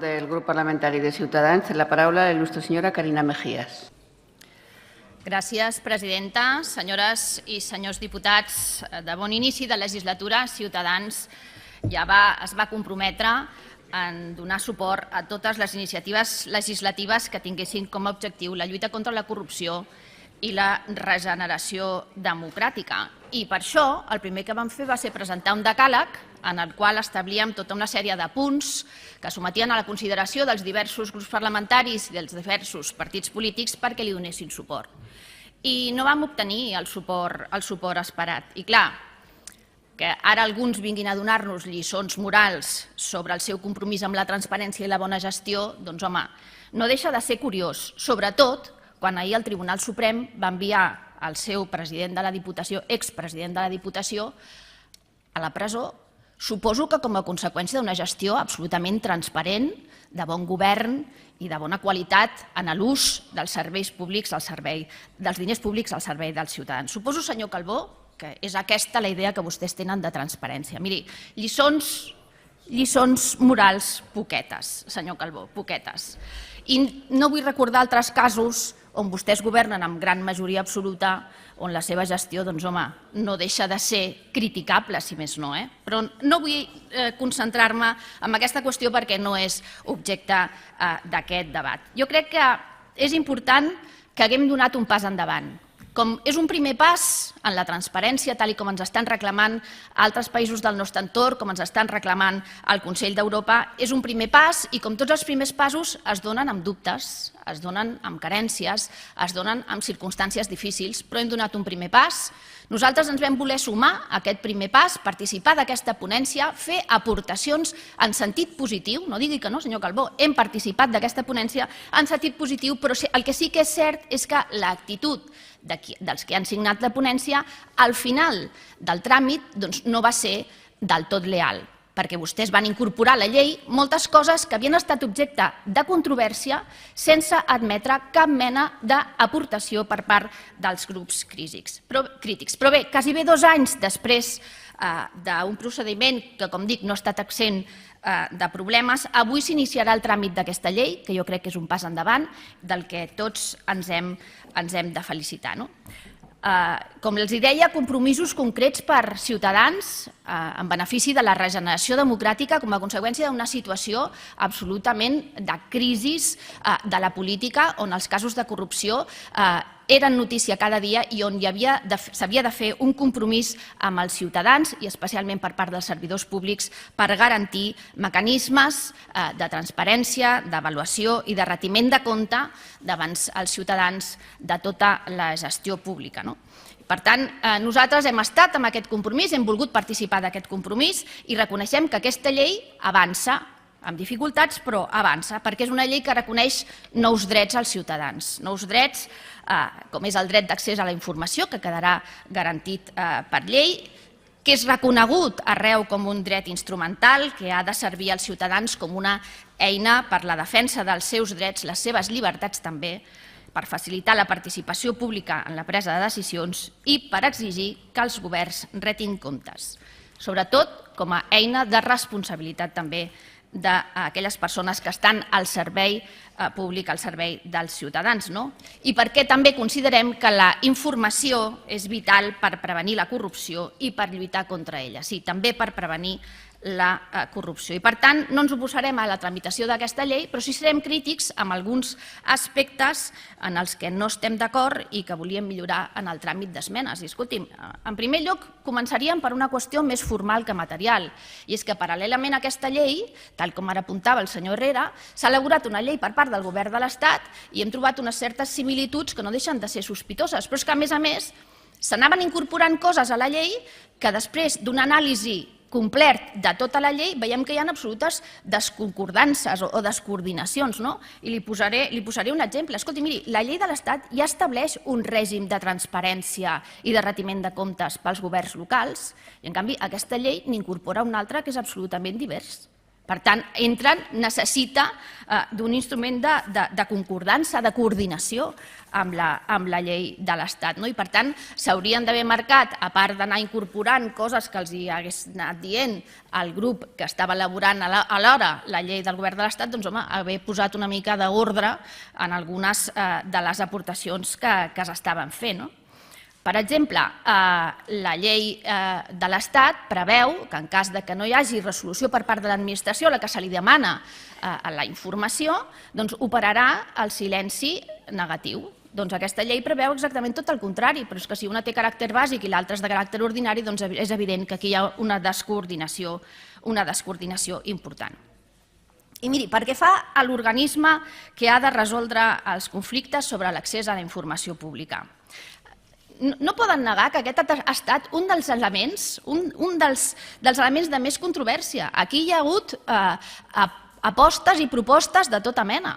Del Grup Parlamentari de Ciutadans, la paraula a la il·lustre senyora Carina Mejías. Gràcies, presidenta. Senyores i senyors diputats, de bon inici de legislatura, Ciutadans ja es va comprometre en donar suport a totes les iniciatives legislatives que tinguessin com a objectiu la lluita contra la corrupció i la regeneració democràtica. I per això el primer que vam fer va ser presentar un decàleg en el qual establíem tota una sèrie de punts que sometien a la consideració dels diversos grups parlamentaris i dels diversos partits polítics perquè li donessin suport. I no vam obtenir el suport esperat. I clar, que ara alguns vinguin a donar-nos lliçons morals sobre el seu compromís amb la transparència i la bona gestió, doncs home, no deixa de ser curiós, sobretot quan ahir el Tribunal Suprem va enviar el seu president de la Diputació, expresident de la Diputació, a la presó. Suposo que com a conseqüència d'una gestió absolutament transparent, de bon govern i de bona qualitat en l'ús dels serveis públics al servei, dels diners públics al servei dels ciutadans. Suposo, senyor Calbó, que és aquesta la idea que vostès tenen de transparència. Miri, lliçons morals poquetes, senyor Calbó, poquetes. I no vull recordar altres casos on vostès governen amb gran majoria absoluta, on la seva gestió, doncs home, no deixa de ser criticable, si més no. Però no vull concentrar-me en aquesta qüestió perquè no és objecte d'aquest debat. Jo crec que és important que haguem donat un pas endavant. Com és un primer pas en la transparència, tal com ens estan reclamant altres països del nostre entorn, com ens estan reclamant el Consell d'Europa, és un primer pas i com tots els primers passos es donen amb dubtes, es donen amb carències, es donen amb circumstàncies difícils, però hem donat un primer pas. Nosaltres ens vam voler sumar a aquest primer pas, participar d'aquesta ponència, fer aportacions en sentit positiu, no digui que no, senyor Calbó, hem participat d'aquesta ponència en sentit positiu, però el que sí que és cert és que l'actitud dels que han signat la ponència, al final del tràmit no va ser del tot leal, perquè vostès van incorporar a la llei moltes coses que havien estat objecte de controvèrsia sense admetre cap mena d'aportació per part dels grups crítics. Però bé, quasi 2 anys després d'un procediment que, com dic, no ha estat exempt de problemes, avui s'iniciarà el tràmit d'aquesta llei, que jo crec que és un pas endavant, del que tots ens hem de felicitar. Com els deia, compromisos concrets per Ciutadans en benefici de la regeneració democràtica com a conseqüència d'una situació absolutament de crisi de la política on els casos de corrupció eren notícia cada dia i on s'havia de fer un compromís amb els ciutadans i especialment per part dels servidors públics per garantir mecanismes de transparència, d'avaluació i de retiment de compte davant els ciutadans de tota la gestió pública. Per tant, nosaltres hem estat amb aquest compromís, hem volgut participar d'aquest compromís i reconeixem que aquesta llei avança, amb dificultats, però avança, perquè és una llei que reconeix nous drets als ciutadans, nous drets com és el dret d'accés a la informació, que quedarà garantit per llei, que és reconegut arreu com un dret instrumental que ha de servir als ciutadans com una eina per la defensa dels seus drets, les seves llibertats també, per facilitar la participació pública en la presa de decisions i per exigir que els governs retin comptes, sobretot com a eina de responsabilitat també d'aquelles persones que estan al servei públic, al servei dels ciutadans. I perquè també considerem que la informació és vital per prevenir la corrupció i per lluitar contra ella, sí, també per prevenir la corrupció. I per tant, no ens oposarem a la tramitació d'aquesta llei, però sí serem crítics amb alguns aspectes en els que no estem d'acord i que volíem millorar en el tràmit d'esmenes. I escolti'm, en primer lloc, començaríem per una qüestió més formal que material, i és que paral·lelament a aquesta llei, tal com ara apuntava el senyor Herrera, s'ha elaborat una llei per part del Govern de l'Estat i hem trobat unes certes similituds que no deixen de ser sospitoses, però és que, a més, s'anaven incorporant coses a la llei que després d'una anàlisi complet de tota la llei veiem que hi ha absolutes desconcordances o descoordinacions. I li posaré un exemple. Escolti, miri, la llei de l'Estat ja estableix un règim de transparència i de retiment de comptes pels governs locals i, en canvi, aquesta llei n'incorpora un altre que és absolutament divers. Per tant, necessita d'un instrument de concordança, de coordinació amb la llei de l'Estat. I per tant, s'haurien d'haver marcat, a part d'anar incorporant coses que els hagués anat dient el grup que estava elaborant alhora la llei del govern de l'Estat, doncs, home, haver posat una mica d'ordre en algunes de les aportacions que s'estaven fent. Per exemple, la llei de l'Estat preveu que en cas que no hi hagi resolució per part de l'administració a la que se li demana la informació, doncs operarà el silenci negatiu. Doncs aquesta llei preveu exactament tot el contrari, però és que si una té caràcter bàsic i l'altra és de caràcter ordinari, doncs és evident que aquí hi ha una descoordinació important. I miri, pel que fa a l'organisme que ha de resoldre els conflictes sobre l'accés a la informació pública, no poden negar que aquest ha estat un dels elements de més controvèrsia. Aquí hi ha hagut apostes i propostes de tota mena.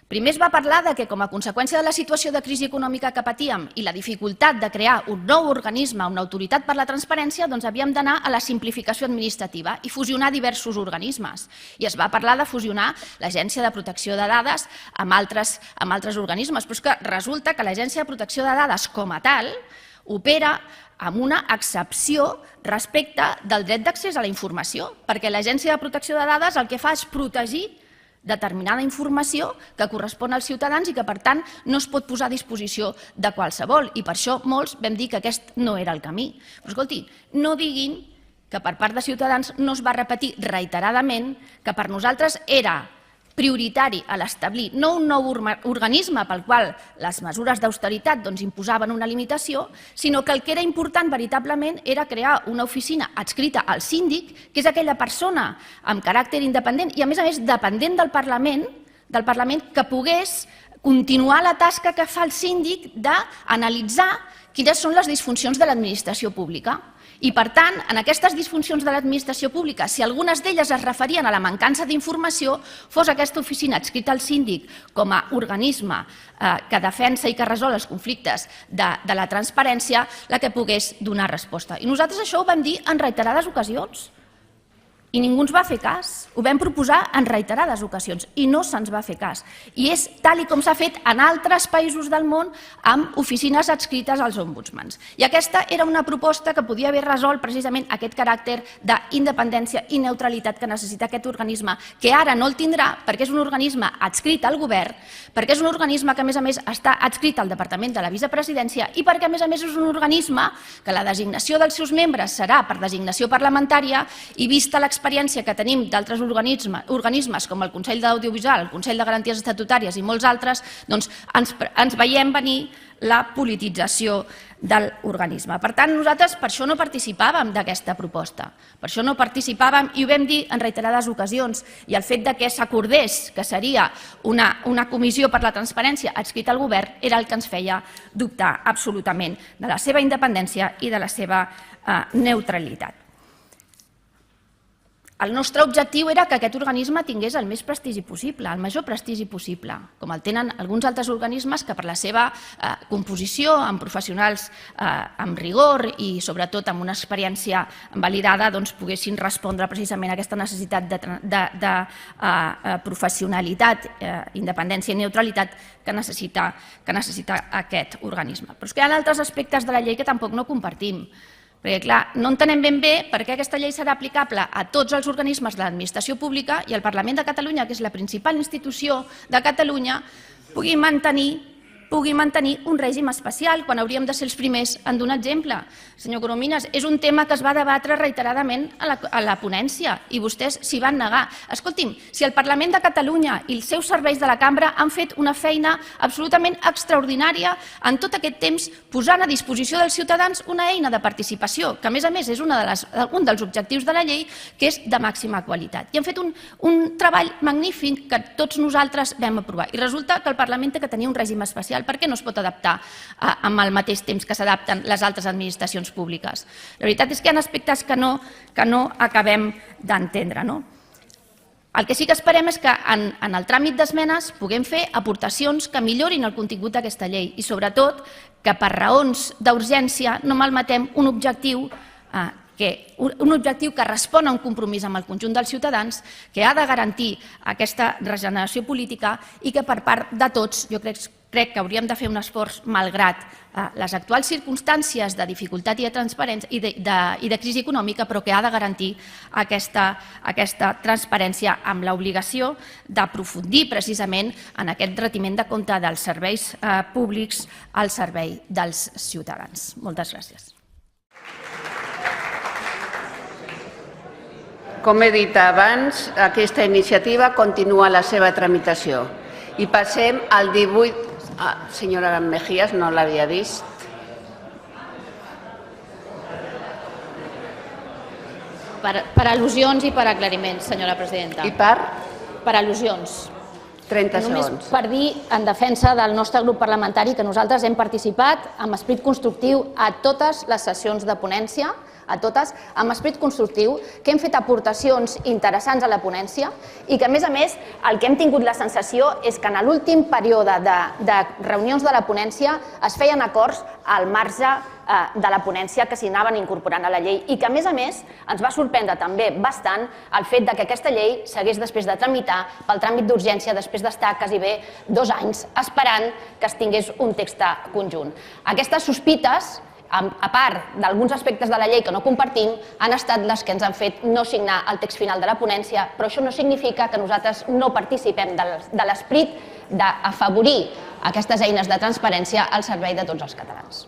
Primer es va parlar que, com a conseqüència de la situació de crisi econòmica que patíem i la dificultat de crear un nou organisme, una autoritat per la transparència, doncs havíem d'anar a la simplificació administrativa i fusionar diversos organismes. I es va parlar de fusionar l'Agència de Protecció de Dades amb altres organismes, però és que resulta que l'Agència de Protecció de Dades com a tal opera amb una excepció respecte del dret d'accés a la informació, perquè l'Agència de Protecció de Dades el que fa és protegir determinada informació que correspon als ciutadans i que, per tant, no es pot posar a disposició de qualsevol. I per això molts vam dir que aquest no era el camí. Però, escolti, no diguin que per part de Ciutadans no es va repetir reiteradament que per nosaltres era prioritari a l'establir no un nou organisme pel qual les mesures d'austeritat imposaven una limitació, sinó que el que era important veritablement era crear una oficina adscrita al síndic, que és aquella persona amb caràcter independent i, a més, dependent del Parlament, que pogués continuar la tasca que fa el síndic d'analitzar quines són les disfuncions de l'administració pública. I, per tant, en aquestes disfuncions de l'administració pública, si algunes d'elles es referien a la mancança d'informació, fos aquesta oficina adscrita al síndic com a organisme que defensa i que resol els conflictes de la transparència la que pogués donar resposta. I nosaltres això ho vam dir en reiterades ocasions. I ningú ens va fer cas. Ho vam proposar en reiterades ocasions i no se'ns va fer cas. I és tal com s'ha fet en altres països del món amb oficines adscrites als ombudsmans. I aquesta era una proposta que podia haver resolt precisament aquest caràcter d'independència i neutralitat que necessita aquest organisme, que ara no el tindrà perquè és un organisme adscrit al govern, perquè és un organisme que, a més, està adscrit al Departament de la Vicepresidència i perquè, a més, és un organisme que la designació dels seus membres serà per designació parlamentària i vista l'experiència que tenim d'altres organismes com el Consell d'Audiovisual, el Consell de Garanties Estatutàries i molts altres, doncs ens veiem venir la politització de l'organisme. Per tant, nosaltres per això no participàvem d'aquesta proposta. Per això no participàvem i ho vam dir en reiterades ocasions. I el fet que s'acordés que seria una comissió per la transparència adscrita al govern era el que ens feia dubtar absolutament de la seva independència i de la seva neutralitat. El nostre objectiu era que aquest organisme tingués el més prestigi possible, el major prestigi possible, com el tenen alguns altres organismes que per la seva composició, amb professionals amb rigor i sobretot amb una experiència validada, poguessin respondre precisament a aquesta necessitat de professionalitat, independència i neutralitat que necessita aquest organisme. Però és que hi ha altres aspectes de la llei que tampoc no compartim. Perquè, clar, no entenem ben bé per què aquesta llei serà aplicable a tots els organismes de l'administració pública i el Parlament de Catalunya, que és la principal institució de Catalunya, pugui mantenir un règim especial quan hauríem de ser els primers en donar exemple. Senyor Corominas, és un tema que es va debatre reiteradament a la ponència i vostès s'hi van negar. Escolti'm, si el Parlament de Catalunya i els seus serveis de la cambra han fet una feina absolutament extraordinària en tot aquest temps posant a disposició dels ciutadans una eina de participació, que a més és un dels objectius de la llei, que és de màxima qualitat. I han fet un treball magnífic que tots nosaltres vam aprovar. I resulta que el Parlament té que tenir un règim especial. Per què no es pot adaptar amb el mateix temps que s'adapten les altres administracions públiques? La veritat és que hi ha aspectes que no acabem d'entendre. El que sí que esperem és que en el tràmit d'esmenes puguem fer aportacions que millorin el contingut d'aquesta llei i, sobretot, que per raons d'urgència no malmetem un objectiu un objectiu que respon a un compromís amb el conjunt dels ciutadans, que ha de garantir aquesta regeneració política i que per part de tots jo crec que hauríem de fer un esforç malgrat les actuals circumstàncies de dificultat i de transparència i de crisi econòmica, però que ha de garantir aquesta transparència amb l'obligació d'aprofundir precisament en aquest retiment de compte dels serveis públics al servei dels ciutadans. Moltes gràcies. Com he dit abans, aquesta iniciativa continua la seva tramitació. I passem al 18... Senyora Mejías, no l'havia vist. Per al·lusions i per aclariments, senyora presidenta. I per? Per al·lusions. 30 segons. Només per dir, en defensa del nostre grup parlamentari, que nosaltres hem participat amb esperit constructiu a totes les sessions de ponència, a totes, amb esperit constructiu, que hem fet aportacions interessants a la ponència i que, a més, el que hem tingut la sensació és que en l'últim període de reunions de la ponència es feien acords al marge de la ponència que s'hi anaven incorporant a la llei i que, a més, ens va sorprendre també bastant el fet que aquesta llei s'hagués després de tramitar pel tràmit d'urgència després d'estar quasi bé 2 anys esperant que es tingués un text conjunt. Aquestes sospites, a part d'alguns aspectes de la llei que no compartim, han estat les que ens han fet no signar el text final de la ponència, però això no significa que nosaltres no participem de l'esperit d'afavorir aquestes eines de transparència al servei de tots els catalans.